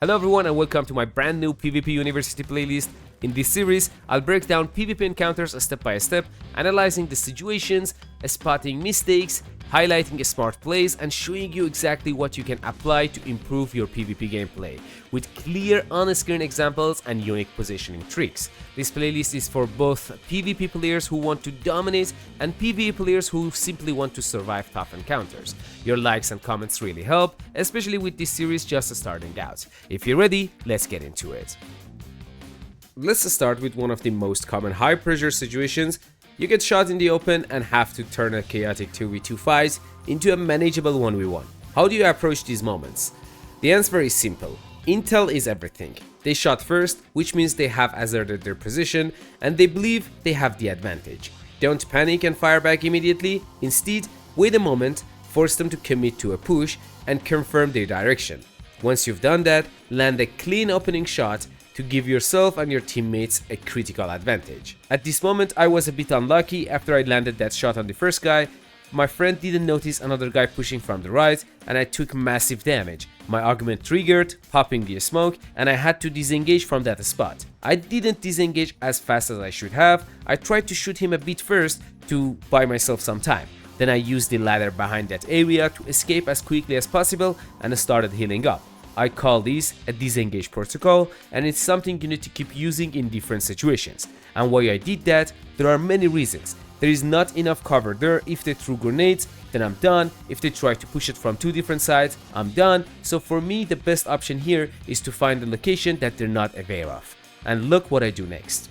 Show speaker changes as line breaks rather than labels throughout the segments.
Hello everyone and welcome to my brand new PvP University playlist. In this series, I'll break down PvP encounters step by step, analyzing the situations, spotting mistakes, highlighting smart plays, and showing you exactly what you can apply to improve your PvP gameplay, with clear on-screen examples and unique positioning tricks. This playlist is for both PvP players who want to dominate and PvE players who simply want to survive tough encounters. Your likes and comments really help, especially with this series just starting out. If you're ready, let's get into it. Let's start with one of the most common high-pressure situations. You get shot in the open and have to turn a chaotic 2v2 fight into a manageable 1v1. How do you approach these moments? The answer is simple. Intel is everything. They shot first, which means they have asserted their position and they believe they have the advantage. Don't panic and fire back immediately. Instead, wait a moment, force them to commit to a push and confirm their direction. Once you've done that, land a clean opening shot to give yourself and your teammates a critical advantage. At this moment, I was a bit unlucky. After I landed that shot on the first guy, my friend didn't notice another guy pushing from the right and I took massive damage. My augment triggered, popping the smoke, and I had to disengage from that spot. I didn't disengage as fast as I should have. I tried to shoot him a bit first to buy myself some time. Then I used the ladder behind that area to escape as quickly as possible and started healing up. I call this a Disengage Protocol, and it's something you need to keep using in different situations. And why I did that? There are many reasons. There is not enough cover there. If they threw grenades, then I'm done. If they try to push it from two different sides, I'm done. So for me, the best option here is to find a location that they're not aware of. And look what I do next.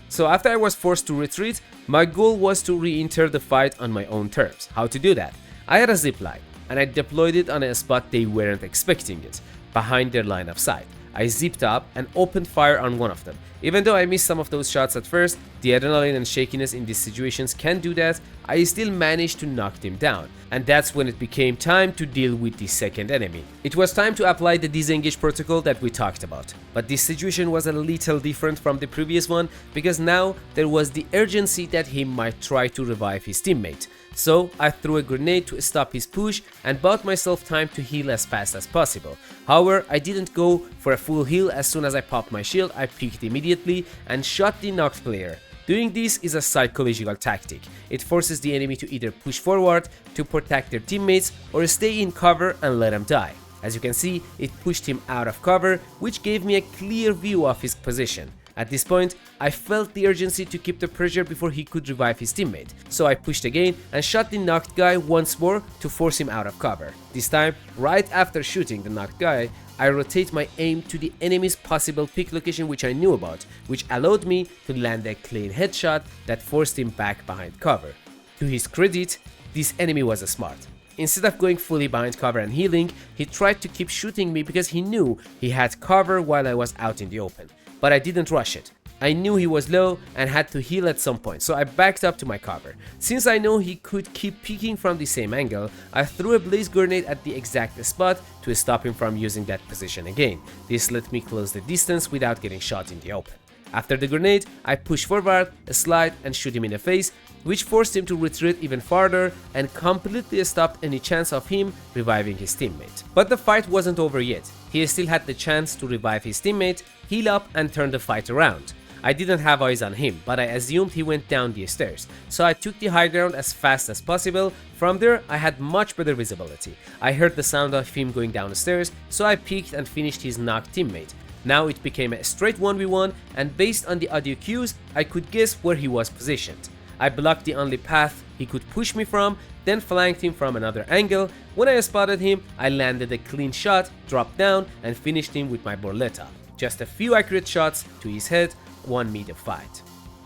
So after I was forced to retreat, my goal was to re-enter the fight on my own terms. How to do that? I had a zipline, and I deployed it on a spot they weren't expecting it, behind their line of sight. I zipped up and opened fire on one of them. Even though I missed some of those shots at first, the adrenaline and shakiness in these situations can do that, I still managed to knock them down. And that's when it became time to deal with the second enemy. It was time to apply the Disengage Protocol that we talked about. But this situation was a little different from the previous one because now there was the urgency that he might try to revive his teammate. So I threw a grenade to stop his push and bought myself time to heal as fast as possible. However, I didn't go for a full heal. As soon as I popped my shield, I peeked immediately and shot the knocked player. Doing this is a psychological tactic. It forces the enemy to either push forward to protect their teammates or stay in cover and let them die. As you can see, it pushed him out of cover, which gave me a clear view of his position. At this point, I felt the urgency to keep the pressure before he could revive his teammate, so I pushed again and shot the knocked guy once more to force him out of cover. This time, right after shooting the knocked guy, I rotate my aim to the enemy's possible peak location which I knew about, which allowed me to land a clean headshot that forced him back behind cover. To his credit, this enemy was smart. Instead of going fully behind cover and healing, he tried to keep shooting me because he knew he had cover while I was out in the open. But I didn't rush it. I knew he was low and had to heal at some point, so I backed up to my cover. Since I know he could keep peeking from the same angle, I threw a blaze grenade at the exact spot to stop him from using that position again. This let me close the distance without getting shot in the open. After the grenade, I pushed forward, slide and shoot him in the face, which forced him to retreat even farther and completely stopped any chance of him reviving his teammate. But the fight wasn't over yet. He still had the chance to revive his teammate, heal up and turn the fight around. I didn't have eyes on him, but I assumed he went down the stairs, so I took the high ground as fast as possible. From there, I had much better visibility. I heard the sound of him going down the stairs, so I peeked and finished his knocked teammate. Now it became a straight 1v1, and based on the audio cues, I could guess where he was positioned. I blocked the only path he could push me from, then flanked him from another angle. When I spotted him, I landed a clean shot, dropped down, and finished him with my Borletta. Just a few accurate shots to his head won me the fight.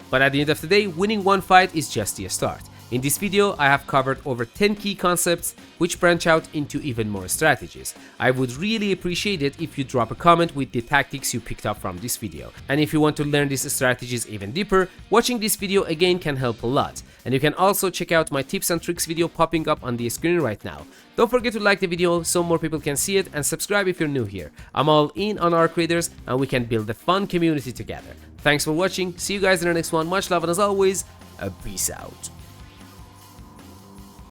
But at the end of the day, winning one fight is just the start. In this video, I have covered over 10 key concepts which branch out into even more strategies. I would really appreciate it if you drop a comment with the tactics you picked up from this video. And if you want to learn these strategies even deeper, watching this video again can help a lot. And you can also check out my tips and tricks video popping up on the screen right now. Don't forget to like the video so more people can see it, and subscribe if you're new here. I'm all in on our creators and we can build a fun community together. Thanks for watching, see you guys in the next one, much love, and as always, peace out.